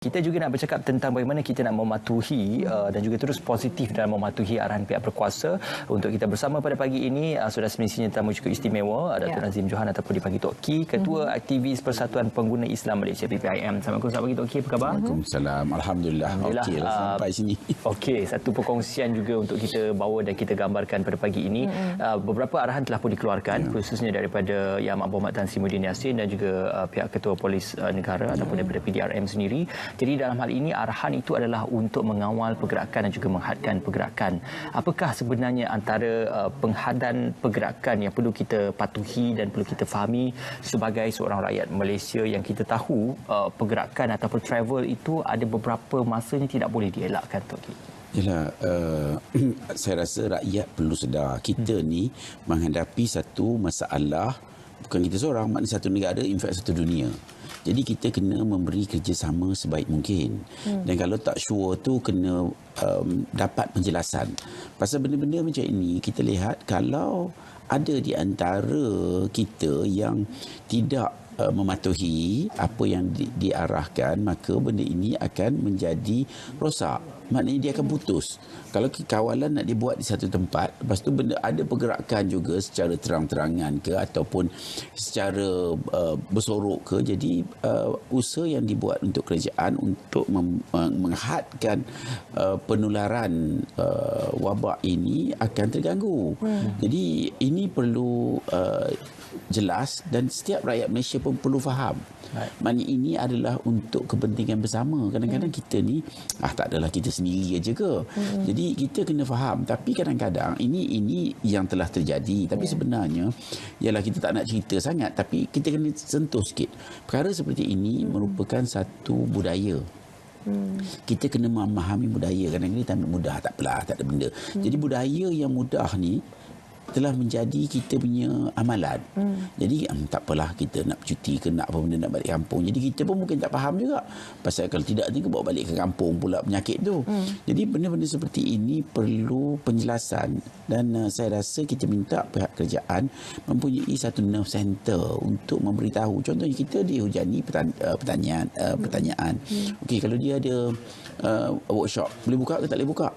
Kita juga nak bercakap tentang bagaimana kita nak mematuhi dan juga terus positif dalam mematuhi arahan pihak berkuasa. Untuk kita bersama pada pagi ini, sudah semestinya tetamu cukup istimewa, Datuk Nazim Johan ataupun dipanggil Tok Ki, Ketua Aktivis Persatuan Pengguna Islam Malaysia PPIM. Assalamualaikum, selamat pagi Tok Ki, apa khabar? Waalaikumsalam. Alhamdulillah. Okey lah sampai sini. Okey, satu perkongsian juga untuk kita bawa dan kita gambarkan pada pagi ini. Beberapa arahan telah pun dikeluarkan, khususnya daripada Yang Amat Berhormat Tan Sri Muhyiddin Yassin dan juga pihak Ketua Polis Negara ataupun daripada PDRM sendiri. Jadi dalam hal ini arahan itu adalah untuk mengawal pergerakan dan juga menghadkan pergerakan. Apakah sebenarnya antara penghadan pergerakan yang perlu kita patuhi dan perlu kita fahami sebagai seorang rakyat Malaysia yang kita tahu pergerakan ataupun travel itu ada beberapa masanya tidak boleh dielakkan, Tok Ki? Yalah, saya rasa rakyat perlu sedar kita ni menghadapi satu masalah, bukan kita seorang, maknanya satu negara, in fact satu dunia. Jadi kita kena memberi kerjasama sebaik mungkin. Dan kalau tak sure tu kena dapat penjelasan. Pasal benda-benda macam ini kita lihat kalau ada di antara kita yang tidak mematuhi apa yang diarahkan, maka benda ini akan menjadi rosak. Maknanya dia akan putus. Kalau kawalan nak dibuat di satu tempat, lepas tu benda ada pergerakan juga secara terang-terangan ke ataupun secara bersorok ke. Jadi usaha yang dibuat untuk kerajaan untuk menghadkan penularan wabak ini akan terganggu. Jadi ini perlu jelas dan setiap rakyat Malaysia pun perlu faham. Maknanya ini adalah untuk kepentingan bersama. Kadang-kadang kita ni tak adalah kita sendiri aja ke. Jadi kita kena faham, tapi kadang-kadang ini yang telah terjadi. Tapi sebenarnya ialah kita tak nak cerita sangat, tapi kita kena sentuh sikit. Perkara seperti ini merupakan satu budaya. Kita kena memahami budaya. Kadang-kadang kita ambil mudah, tak apalah, tak ada benda. Jadi budaya yang mudah ni telah menjadi kita punya amalan. Jadi tak apalah, kita nak cuti ke nak apa benda, nak balik kampung. Jadi kita pun mungkin tak faham juga. Pasal kalau tidak nanti bawa balik ke kampung pula penyakit tu. Jadi benda-benda seperti ini perlu penjelasan. Dan saya rasa kita minta pihak kerajaan mempunyai satu nerve center untuk memberitahu. Contohnya kita dihujani pertanyaan. Okey, kalau dia ada workshop, boleh buka ke tak boleh buka?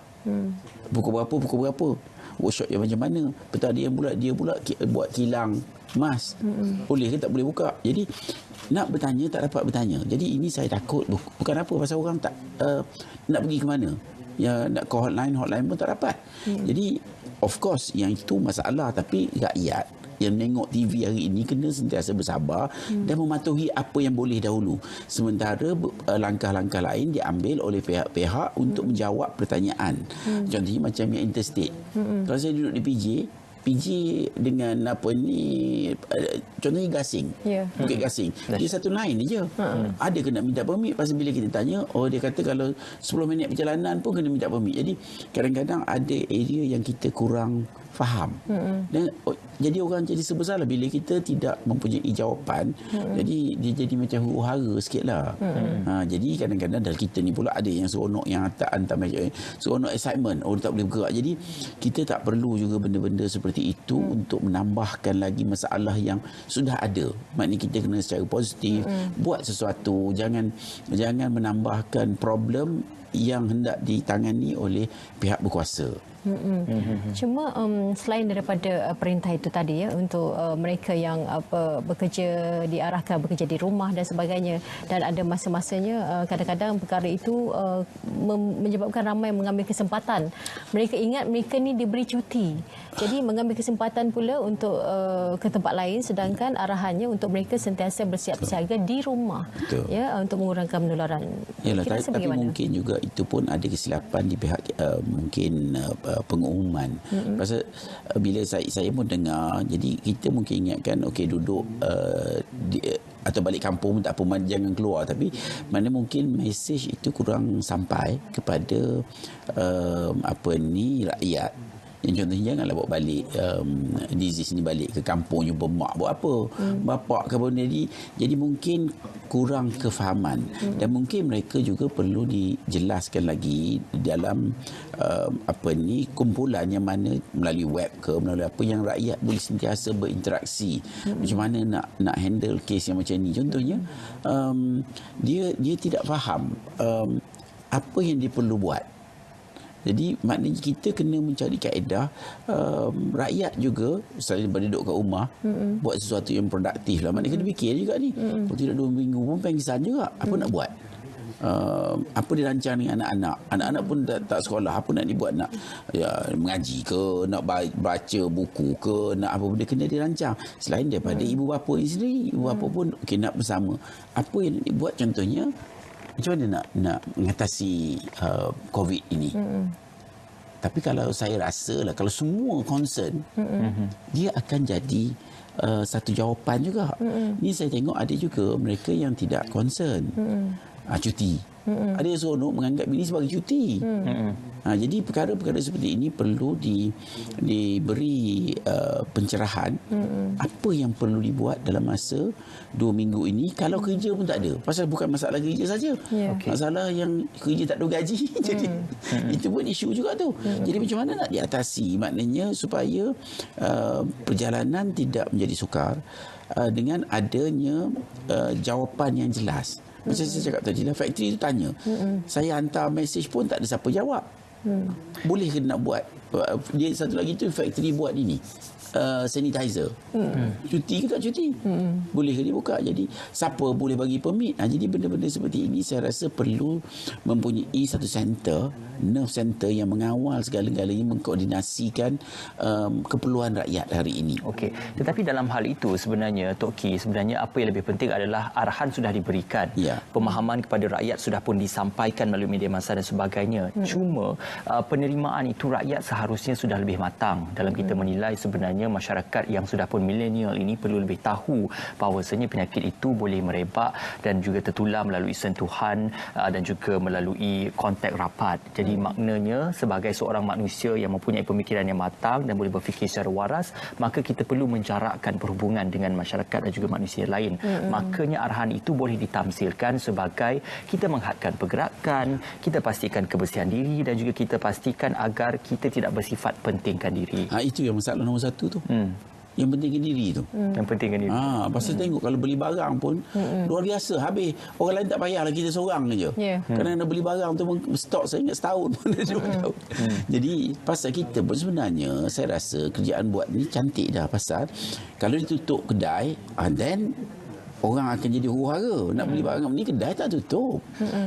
Pukul berapa? Workshop yang macam mana? Betul, dia pula buat kilang emas. Boleh ke tak boleh buka? Jadi nak bertanya tak dapat bertanya. Jadi ini saya takut bukan apa, pasal orang tak nak pergi ke mana. Ya, nak ke hotline pun tak dapat. Jadi of course yang itu masalah, tapi rakyat yang menengok TV hari ini kena sentiasa bersabar dan mematuhi apa yang boleh dahulu. Sementara langkah-langkah lain diambil oleh pihak-pihak untuk menjawab pertanyaan. Contohnya macam yang interstate. Kalau saya duduk di PJ dengan apa ni, contohnya Gasing, Bukit Gasing, dia satu line je. Ada kena minta permit. Pasal bila kita tanya, dia kata kalau 10 minit perjalanan pun kena minta permit. Jadi kadang-kadang ada area yang kita kurang faham. Dan jadi orang jadi serba bila kita tidak mempunyai jawapan. Jadi dia jadi macam huru-hara sikitlah. Jadi kadang-kadang dalam kita ni pula ada yang seronok, yang hantar macam seronok, excitement, tak boleh bergerak. Jadi kita tak perlu juga benda-benda seperti itu untuk menambahkan lagi masalah yang sudah ada. Maknanya kita kena secara positif buat sesuatu, jangan menambahkan problem yang hendak ditangani oleh pihak berkuasa. Cuma selain daripada perintah itu tadi untuk mereka yang bekerja, diarahkan bekerja di rumah dan sebagainya, dan ada masa-masanya kadang-kadang perkara itu menyebabkan ramai mengambil kesempatan. Mereka ingat mereka ni diberi cuti, jadi mengambil kesempatan pula untuk ke tempat lain, sedangkan arahannya untuk mereka sentiasa bersiap siaga di rumah. Ya, untuk mengurangkan penularan. Yalah, tapi mungkin juga itu pun ada kesilapan di pihak mungkin pengumuman. Pasal bila saya pun dengar, jadi kita mungkin ingatkan okey duduk atau balik kampung tak apa, jangan keluar, tapi mana mungkin mesej itu kurang sampai kepada rakyat Yang contohnya janganlah bawa balik disease ni balik ke kampung jumpa mak buat apa. Bapak ke benda ni. Jadi mungkin kurang kefahaman dan mungkin mereka juga perlu dijelaskan lagi dalam kumpulan yang mana melalui web ke melalui apa yang rakyat boleh sentiasa berinteraksi. Macam mana nak handle kes yang macam ni. Contohnya dia tidak faham apa yang dia perlu buat. Jadi maknanya kita kena mencari kaedah rakyat juga selain daripada duduk kat rumah buat sesuatu yang produktif lah. Maknanya kena fikir juga ni. Kalau tidak 2 minggu pun pengsan juga. Apa nak buat? Apa dirancang dengan anak-anak. Anak-anak pun tak sekolah. Apa nak dibuat? Nak mengaji ke? Nak baca buku ke? Nak apa benda kena dirancang. Selain daripada ibu bapa ni sendiri. Ibu bapa pun nak bersama. Apa yang dibuat contohnya? Macam mana nak mengatasi COVID ini? Tapi kalau saya rasa lah, kalau semua concern, dia akan jadi satu jawapan juga. Ni saya tengok ada juga mereka yang tidak concern. Cuti. Ada yang seronok menganggap ini sebagai cuti. Jadi perkara-perkara seperti ini perlu diberi pencerahan apa yang perlu dibuat dalam masa 2 minggu ini kalau kerja pun tak ada. Pasal bukan masalah kerja saja. Masalah yang kerja tak ada gaji. Jadi itu pun isu juga tu. Jadi macam mana nak diatasi? Maknanya supaya perjalanan tidak menjadi sukar dengan adanya jawapan yang jelas. Macam saya cakap tadi lah, factory tu tanya. Saya hantar mesej pun tak ada siapa jawab. Boleh ke nak buat? Dia satu lagi tu factory buat ini. Sanitizer. Cuti ke tak cuti? Boleh ke dia buka? Jadi siapa boleh bagi permit? Jadi benda-benda seperti ini saya rasa perlu mempunyai satu center, nerve center yang mengawal segala-galanya, mengkoordinasikan keperluan rakyat hari ini. Okey. Tetapi dalam hal itu sebenarnya Tok Ki, sebenarnya apa yang lebih penting adalah arahan sudah diberikan. Pemahaman kepada rakyat sudah pun disampaikan melalui media massa dan sebagainya. Cuma penerimaan itu rakyat seharusnya sudah lebih matang dalam kita menilai sebenarnya masyarakat yang sudah pun milenial ini perlu lebih tahu bahawasanya penyakit itu boleh merebak dan juga tertular melalui sentuhan dan juga melalui kontak rapat. Jadi maknanya sebagai seorang manusia yang mempunyai pemikiran yang matang dan boleh berfikir secara waras, maka kita perlu menjarakkan perhubungan dengan masyarakat dan juga manusia lain. Makanya arahan itu boleh ditamsilkan sebagai kita menghadkan pergerakan, kita pastikan kebersihan diri dan juga kita pastikan agar kita tidak bersifat pentingkan diri. Itu yang masalah nombor satu tu. Yang pentingkan diri tu. Yang pentingkan diri. Pasal tengok kalau beli barang pun luar biasa. Habis orang lain tak payahlah, kita seorang je. Kerana nak beli barang tu stok saya ingat setahun pun ada. Jadi pasal kita pun sebenarnya saya rasa kerjaan buat ni cantik dah. Pasal kalau ditutup kedai, then orang akan jadi huru-hara. Nak beli barang ni, kedai tak tutup.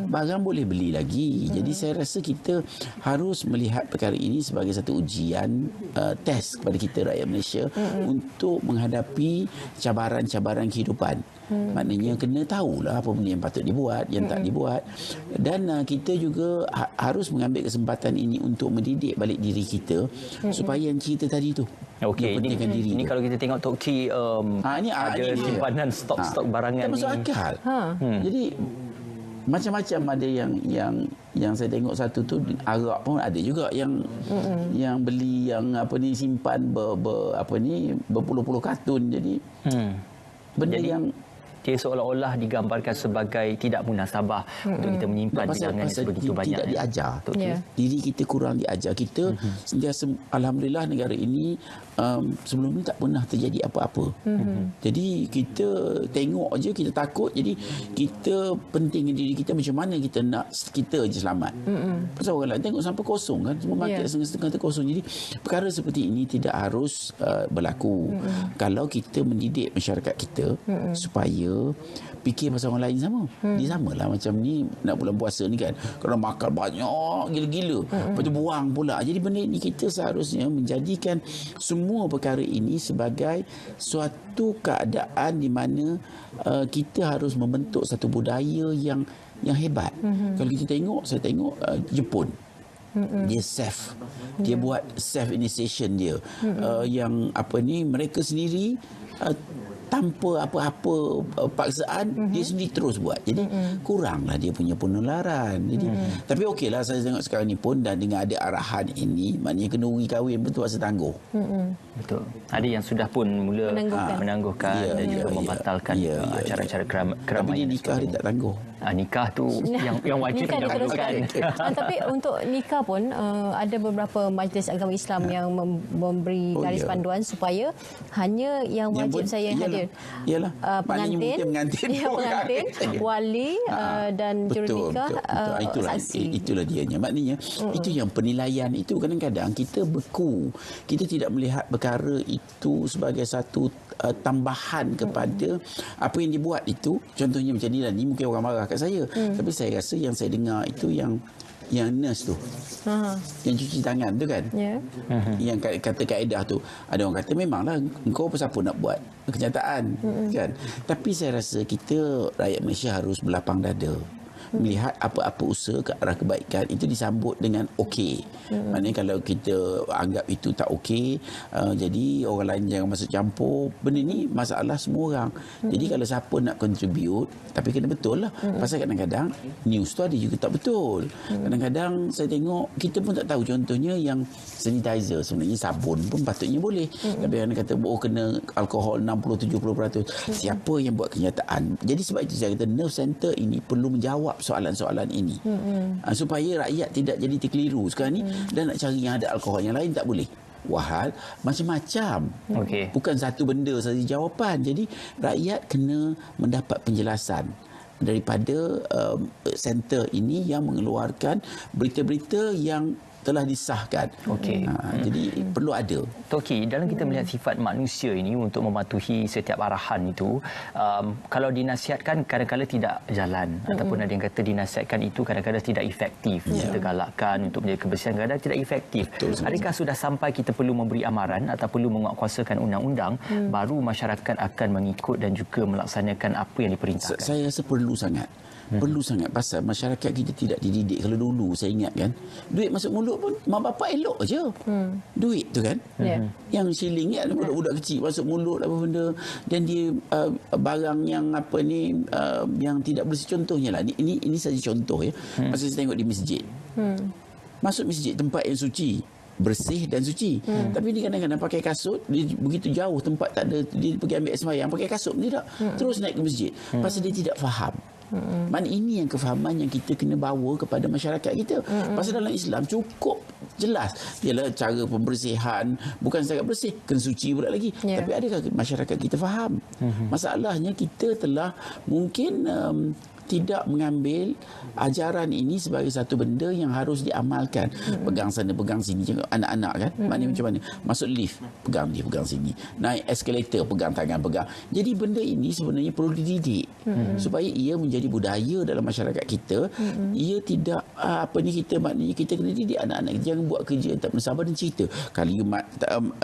Barang boleh beli lagi. Jadi saya rasa kita harus melihat perkara ini sebagai satu ujian, test kepada kita rakyat Malaysia untuk menghadapi cabaran-cabaran kehidupan. Maknanya kena tahulah apa benda yang patut dibuat, yang tak dibuat. Dan kita juga harus mengambil kesempatan ini untuk mendidik balik diri kita supaya yang cerita tadi tu. Okey, ini kalau kita tengok Tok Ki ini ada simpanan stok-stok barangan tak masuk akal. Jadi macam-macam ada yang saya tengok satu tu Arab pun ada juga yang beli yang simpan berpuluh-puluh kartun. Jadi benda yang dia seolah-olah digambarkan sebagai tidak munasabah untuk kita menyimpan bilangan sebegitu banyak. Tidak diajar. Diri kita kurang diajar. Kita sentiasa, alhamdulillah negara ini sebelum ni tak pernah terjadi apa-apa. Jadi kita tengok je, kita takut. Jadi kita pentingkan diri kita macam mana kita nak kita je selamat. Pasal orang lain tengok sampai kosong kan. Semua market setengah-setengah terkosong. Jadi perkara seperti ini tidak harus berlaku. Kalau kita mendidik masyarakat kita supaya fikir pasal orang lain sama. Dia samalah macam ni nak bulan puasa ni kan. Kalau makan banyak gila-gila, lepas tu buang pula. Jadi benda ni kita seharusnya menjadikan semua perkara ini sebagai suatu keadaan di mana kita harus membentuk satu budaya yang hebat. Kalau kita tengok, saya tengok Jepun. Dia self. Dia buat self initiation dia. Yang mereka sendiri tanpa apa-apa paksaan, dia sendiri terus buat. Jadi kuranglah dia punya penularan. Jadi tapi okeylah, saya tengok sekarang ni pun dah dengan ada arahan ini, maknanya kenduri kahwin pun terpaksa tangguh. Betul. Ada yang sudah pun mula menangguhkan Ya, dan juga ya, membatalkan ya, ya, acara-acara Tapi keramaian. dia nikah dia tak tangguh. Nikah tu yang wajib nikah didahulukan. diteruskan. Tapi untuk nikah pun ada beberapa majlis agama Islam yang memberi garis panduan supaya hanya yang wajib saya hadir. Iyalah. Pengantin, pengantin, wali dan jurunikah, saksi. Itulah dianya. Maknanya itu yang penilaian itu kadang-kadang kita beku. Kita tidak melihat perkara itu sebagai satu tambahan kepada apa yang dibuat itu. Contohnya macam ni lah, ni mungkin orang marah kat saya, tapi saya rasa yang saya dengar itu yang nurse tu, yang cuci tangan tu kan, yang kata kaedah tu, ada orang kata memanglah engkau siapa nak buat kenyataan kan, tapi saya rasa kita rakyat Malaysia harus berlapang dada melihat apa-apa usaha ke arah kebaikan itu disambut dengan okey. Maknanya kalau kita anggap itu tak okey, jadi orang lain jangan masuk campur. Benda ni masalah semua orang. Jadi kalau siapa nak contribute, tapi kena betul lah. Pasal kadang-kadang news tu ada juga tak betul. Kadang-kadang saya tengok, kita pun tak tahu, contohnya yang sanitizer, sebenarnya sabun pun patutnya boleh. Tapi orang kata kena alkohol 60-70%. Siapa yang buat kenyataan? Jadi sebab itu saya kata Nerve Center ini perlu menjawab soalan-soalan ini, supaya rakyat tidak jadi terkeliru sekarang ni, dan nak cari yang ada alkohol, yang lain tak boleh. Wahal macam-macam. Bukan satu benda saja jawapan. Jadi rakyat kena mendapat penjelasan daripada center ini yang mengeluarkan berita-berita yang telah disahkan. Jadi perlu ada. Toki, dalam kita melihat sifat manusia ini untuk mematuhi setiap arahan itu, kalau dinasihatkan kadang-kadang tidak jalan, ataupun ada yang kata dinasihatkan itu kadang-kadang tidak efektif. Kita galakkan untuk menjaga kebersihan, kadang-kadang tidak efektif. Adakah sudah sampai kita perlu memberi amaran atau perlu menguatkuasakan undang-undang baru masyarakat akan mengikut dan juga melaksanakan apa yang diperintahkan? Saya rasa perlu sangat. Perlu sangat, pasal masyarakat kita tidak dididik. Kalau dulu saya ingat kan, duit masuk mulut pun mak bapak elok je. Duit tu kan, yang shilling ni ada budak-budak kecil masuk mulut apa benda, dan dia barang yang apa ni, yang tidak bersih. Contohnya lah, ini saja contoh ya. Masa saya tengok di masjid, masuk masjid, tempat yang suci, bersih dan suci, tapi dia kadang-kadang pakai kasut, dia begitu jauh tempat tak ada, dia pergi ambil sembahyang pakai kasut tidak, terus naik ke masjid, pasal dia tidak faham. Mana ini yang kefahaman yang kita kena bawa kepada masyarakat kita. Pasal dalam Islam cukup jelas, ialah cara pembersihan, bukan setakat bersih, kena suci pula lagi. Tapi adakah masyarakat kita faham? Masalahnya kita telah mungkin tidak mengambil ajaran ini sebagai satu benda yang harus diamalkan. Pegang sana, pegang sini, macam anak-anak kan. Maknanya macam mana? Masuk lift, pegang ni, pegang sini. Naik eskalator, pegang tangan, pegang. Jadi benda ini sebenarnya perlu dididik supaya ia menjadi budaya dalam masyarakat kita. Ia tidak maknanya kita kena didik anak-anak kita jangan buat kerja yang tak bersabar dan cerita. Kalimat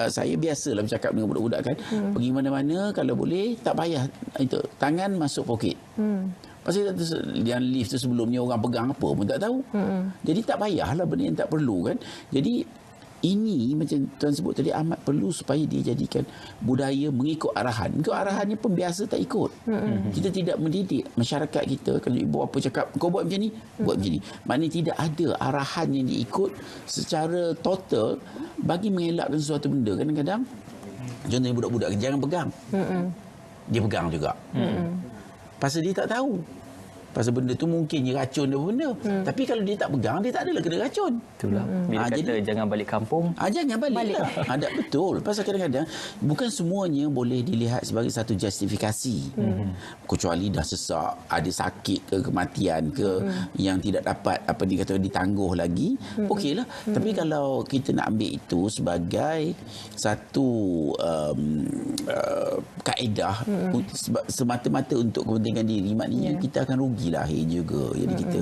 saya biasalah bercakap dengan budak-budak kan. Pergi mana-mana kalau boleh tak payah itu tangan masuk poket. Pasal yang lift tu sebelumnya orang pegang apa pun tak tahu. Jadi tak payahlah benda yang tak perlu kan. Jadi ini macam tuan sebut tadi amat perlu supaya dia jadikan budaya mengikut arahan. Mengikut arahannya pun biasa tak ikut. Kita tidak mendidik masyarakat kita. Kalau ibu bapa cakap kau buat macam ni, buat macam ni. Maknanya tidak ada arahan yang diikut secara total bagi mengelakkan sesuatu benda. Kadang-kadang contohnya budak-budak jangan pegang. Dia pegang juga. Pasal dia tak tahu. Pasal benda tu mungkinnya racun dia benda. Tapi kalau dia tak pegang, dia tak adalah kena racun. Itulah. Bila kata jadi, jangan balik kampung. Jangan balik. Ada betul. Pasal kadang-kadang bukan semuanya boleh dilihat sebagai satu justifikasi. Kecuali dah sesak, ada sakit ke, kematian ke, yang tidak dapat apa dikata ditangguh lagi. Okeylah. Tapi kalau kita nak ambil itu sebagai satu kaedah semata-mata untuk kepentingan diri, maknanya kita akan rugi lahir juga. Jadi kita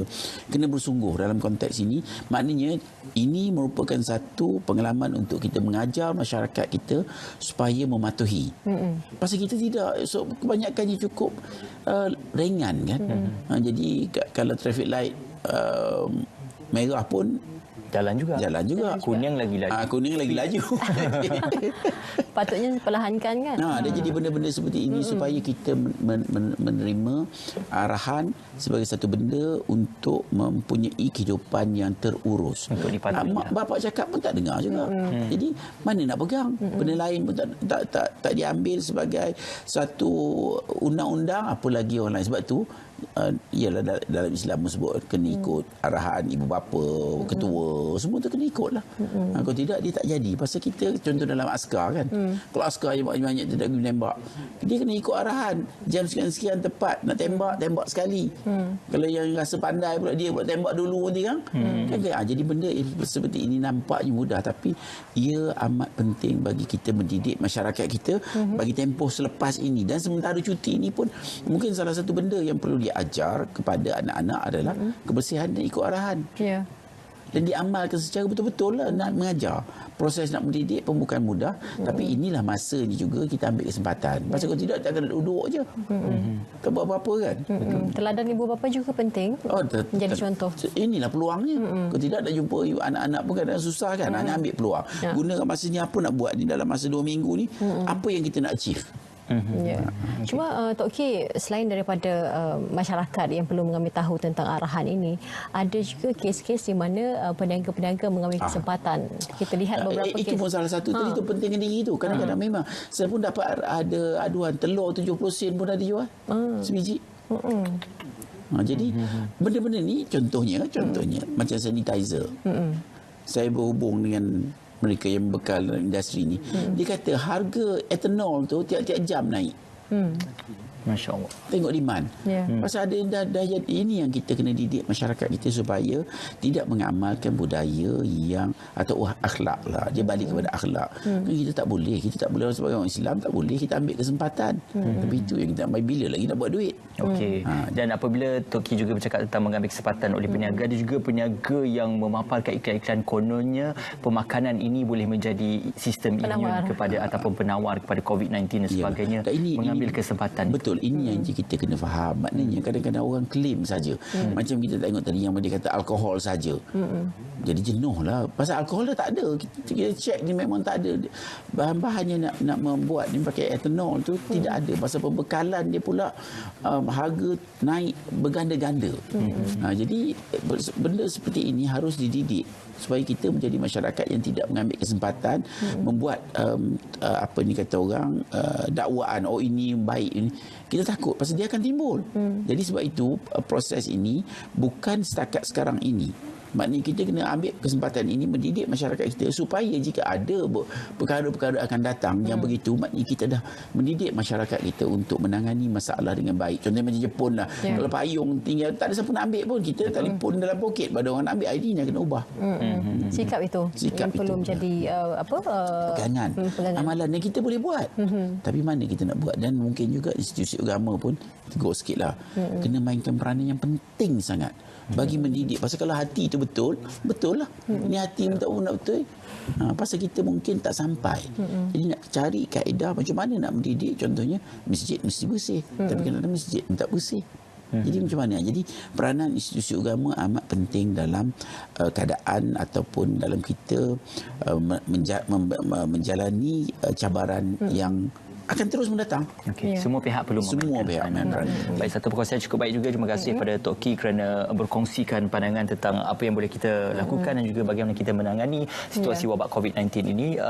kena bersungguh dalam konteks ini. Maknanya ini merupakan satu pengalaman untuk kita mengajar masyarakat kita supaya mematuhi. Pasal kita tidak, so kebanyakannya cukup ringan kan. Jadi kalau traffic light merah pun Jalan juga. Kuning lagi laju. Kuning lagi laju. Patutnya perlahankan kan. Dia jadi benda-benda seperti ini supaya kita menerima arahan sebagai satu benda untuk mempunyai kehidupan yang terurus. Untuk dipatuhi. Mak bapak cakap pun tak dengar juga. Jadi mana nak pegang? Benda lain pun tak diambil sebagai satu undang-undang, apa lagi orang lain. Sebab tu ialah dalam Islam sebut kena ikut arahan ibu bapa, ketua, semua tu kena ikut lah. Kalau tidak dia tak jadi. Pasal kita contoh dalam askar kan, kalau askar yang banyak tidak pergi menembak, dia kena ikut arahan, jam sekian-sekian tepat nak tembak sekali. Kalau yang rasa pandai pula dia buat tembak dulu nanti kan. Jadi benda seperti ini nampaknya mudah, tapi ia amat penting bagi kita mendidik masyarakat kita bagi tempoh selepas ini. Dan sementara cuti ini pun mungkin salah satu benda yang perlu diajar kepada anak-anak adalah kebersihan dan ikut arahan. Ya. Dan diamalkan secara betul-betul lah nak mengajar. Proses nak mendidik pun bukan mudah, tapi inilah masanya juga kita ambil kesempatan. Pasal kalau tidak tak akan duduk je. Tak buat apa-apa kan. Teladan ibu bapa juga penting. Menjadi contoh. Inilah peluangnya. Kalau tidak nak jumpa anak-anak pun kadang susah kan. Hanya ambil peluang. Gunakan masa ni apa nak buat ni dalam masa 2 minggu ni. Apa yang kita nak achieve. Ya. Cuma Tok Ki, selain daripada masyarakat yang perlu mengambil tahu tentang arahan ini, ada juga kes-kes di mana peniaga-peniaga mengambil kesempatan. Kita lihat beberapa kes. Itu pun salah satu. Tadi tu pentingnya diri tu. Kadang-kadang memang saya pun dapat ada aduan telur 70 sen pun ada dijual. Sebiji. Jadi benda-benda ni contohnya macam sanitizer. Saya berhubung dengan mereka yang bekal dalam industri ni. Dia kata harga etanol tu tiap-tiap jam naik. Masya Allah. Tengok demand. Pasal ada dah jadi ini yang kita kena didik masyarakat kita supaya tidak mengamalkan budaya yang atau akhlak lah. Dia balik kepada akhlak. Kita tak boleh sebagai orang Islam tak boleh kita ambil kesempatan. Tapi itu yang kita ambil, bila lagi nak buat duit. Okey. Dan apabila Tok Ki juga bercakap tentang mengambil kesempatan oleh peniaga, ada juga peniaga yang memaparkan iklan-iklan kononnya pemakanan ini boleh menjadi sistem imun kepada ataupun penawar kepada COVID-19 dan sebagainya. Mengambil kesempatan. Betul. Ini yang kita kena faham. Maknanya kadang-kadang orang klaim saja. Macam kita tengok tadi yang dia kata alkohol saja. Jadi jenuh lah. Pasal alkohol dah tak ada. Kita cek ni memang tak ada. Bahan-bahan yang nak membuat ni pakai etanol tu tidak ada. Pasal pembekalan dia pula harga naik berganda-ganda. Jadi benda seperti ini harus dididik supaya kita menjadi masyarakat yang tidak mengambil kesempatan membuat apa ni kata orang dakwaan ini baik ini. Kita takut pasal dia akan timbul. Jadi sebab itu proses ini bukan setakat sekarang ini. Maknanya kita kena ambil kesempatan ini mendidik masyarakat kita supaya jika ada perkara-perkara akan datang yang begitu, maknanya kita dah mendidik masyarakat kita untuk menangani masalah dengan baik. Contohnya macam Jepun lah. Kalau payung tinggal tak ada siapa nak ambil pun, kita telefon dalam poket pada orang nak ambil ID nya kena ubah. Sikap itu yang perlu menjadi pegangan. Amalan yang kita boleh buat. Tapi mana kita nak buat, dan mungkin juga institusi agama pun tegur sikitlah. Kena mainkan peranan yang penting sangat bagi mendidik. Pasal kalau hati itu betul lah. Ni hati minta nak betul. Pasal kita mungkin tak sampai. Jadi nak cari kaedah macam mana nak mendidik. Contohnya masjid mesti bersih. Tapi kadang-kadang masjid pun tak bersih. Jadi macam mana? Jadi peranan institusi agama amat penting dalam keadaan ataupun dalam kita menjalani cabaran yang akan terus mendatang. Okay. Semua pihak perlu memainkan. Baik, satu perkongsian cukup baik juga. Terima kasih kepada Tok Ki kerana berkongsikan pandangan tentang apa yang boleh kita lakukan dan juga bagaimana kita menangani situasi wabak COVID-19 ini.